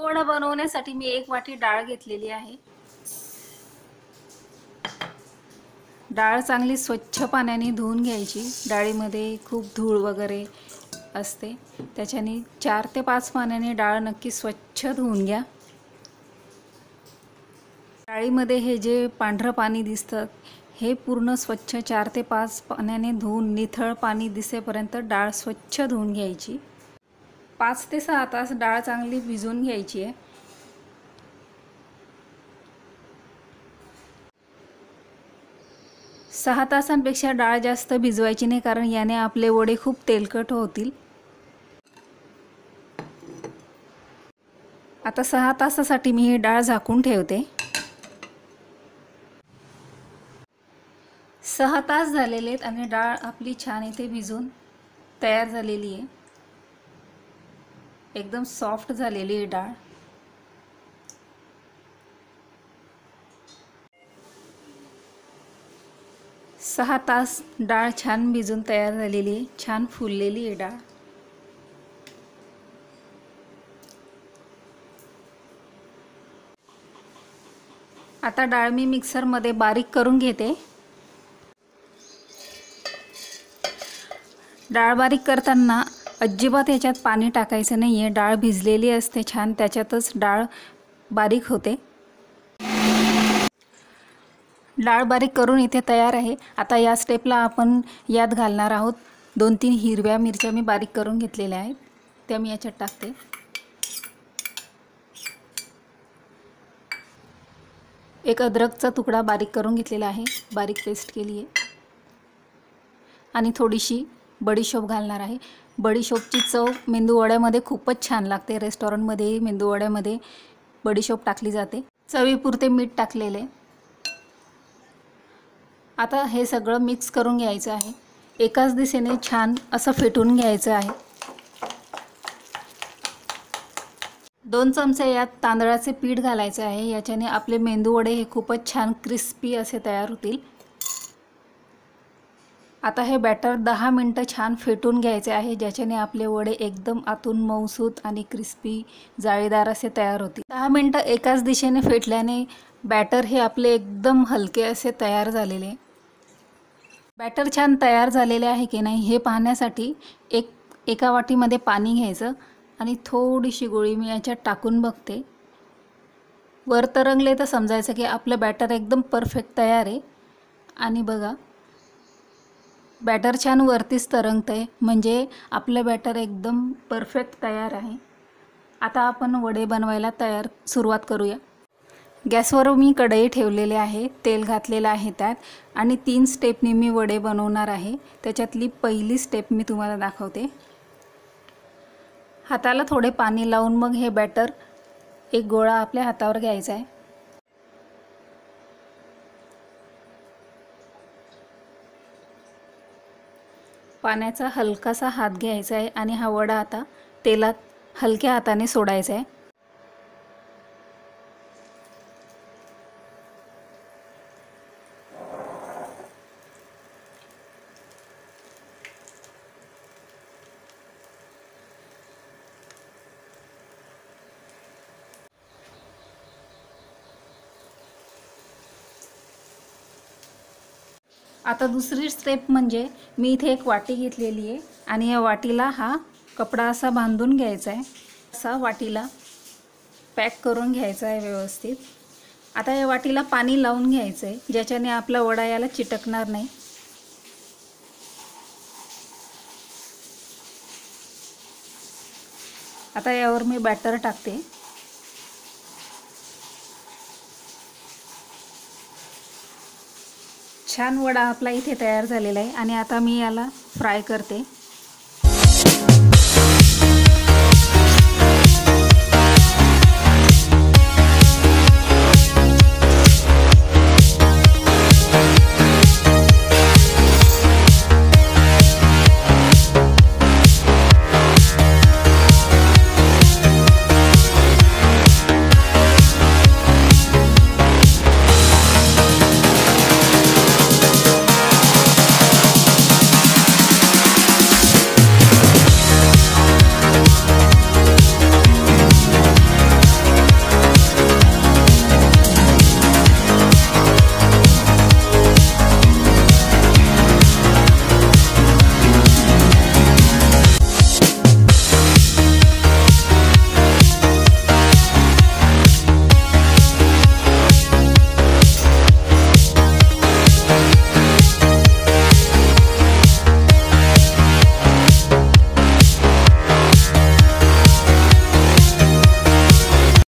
वडा बनवण्यासाठी मी 1 वाटी डाळ घेतलेली आहे। डाळ चांगली स्वच्छ पाण्याने धुवून घ्यायची। डाळीमध्ये खूप धूळ वगैरे असते, त्याच्याने 4 ते 5 पाण्याने डाळ नक्की स्वच्छ धुवून घ्या। डाळीमध्ये हे जे पांढरं पाणी दिसतं हे पूर्ण स्वच्छ 4 ते 5 पाण्याने धुवून निथळ पाणी दिसेपर्यंत डाळ स्वच्छ धुवून घ्यायची। 5 ते 6 तास डाळ चांगली भिजवून घ्यायची आहे। सहा तासांपेक्षा डाळ जास्त भिजवायची नाही, कारण याने आपले वडे खूप तेलकट होतील। आता 6 तासासाठी मी ही डाळ झाकून ठेवते। 6 तास झालेले आहेत आणि डाळ आपली छान इथे भिजून तयार झालेली आहे। एकदम सॉफ्ट झालेली आहे डाळ। सहा तास डाळ छान भिजून तयार झालेली आहे, छान फुललेली आहे डाळ। आता डाळ मी मिक्सरमध्ये बारीक करून घेते। डाळ बारीक करताना अजिबात याच्यात पाणी टाकायचं नाही आहे। डाळ भिजलेली असते छान, त्याच्यातच डाळ बारीक होते। डाळ बारीक करून इथे तयार आहे। आता या स्टेपला आपण यात घालणार आहोत 2-3 हिरव्या मिरच्या मी बारीक करून घेतलेल्या आहेत, त्या मी याच्यात टाकते। एक अद्रकचा तुकडा बारीक करून घेतलेला आहे, बारीक पेस्ट केली आहे। आणि थोडीशी बडीशोप घालणार आहे। बडीशोपची चव मेंदूवड्यामध्ये खूपच छान लागते। रेस्टॉरंटमध्ये मेंदूवड्यामध्ये बडीशोप टाकली जाते। चवीपुरते मीठ टाकलेले। आता हे सगळं मिक्स करून घ्यायचं आहे। एकाच दिशेने छान असं फेटून घ्यायचं आहे। 2 चमचे यात तांदळाचे पीठ घालायचे आहे, याच्याने आपले मेंदूवडे हे खूपच छान क्रिस्पी असे तयार होतील। आता हे बॅटर 10 मिनिटं छान फेटून घ्यायचे आहे, ज्याच्याने आपले वडे एकदम आतून मऊसूत आणि क्रिस्पी जाळीदार असे तयार होतील। 10 मिनिटं एकाच दिशेने फेटल्याने बॅटर हे आपले एकदम हलके असे तयार झालेले। बॅटर छान तयार झालेले आहे की नाही हे पाहण्यासाठी एका वाटीमध्ये पाणी घ्यायचं आणि थोडीशी गोळी मी याच्यात टाकून बघते। वर तरंगले तर समजायचं की आपलं बॅटर एकदम परफेक्ट तयार आहे। आणि बघा, बॅटर छान वरतीच तरंगतंय, म्हणजे आपलं बॅटर एकदम परफेक्ट तयार आहे। आता आपण वडे बनवायला सुरुवात करूया। गॅसवर मी कढई ठेवलेली आहे, तेल घातलेलं आहे त्यात, आणि 3 स्टेपनी मी वडे बनवणार आहे। त्याच्यातली पहिली स्टेप मी तुम्हाला दाखवते। हाताला थोडे पाणी लावून मग हे बॅटर एक गोळा आपल्या हातावर घ्यायचा आहे। पाण्याचा हलकासा हात घ्यायचा आहे आणि हा वडा आता तेलात हलक्या हाताने सोडायचा आहे। आता दुसरी स्टेप म्हणजे मी इथे एक वाटी घेतलेली आहे आणि या वाटीला हा कपडा असा बांधून घ्यायचा आहे। असा वाटीला पॅक करून घ्यायचा आहे व्यवस्थित। आता या वाटीला पाणी लावून घ्यायचं आहे, ज्याच्याने आपला वडा याला चिटकणार नाही। आता यावर मी बॅटर टाकते। छान वडा आपला इथे तयार झालेला आहे आणि आता मी याला फ्राय करते।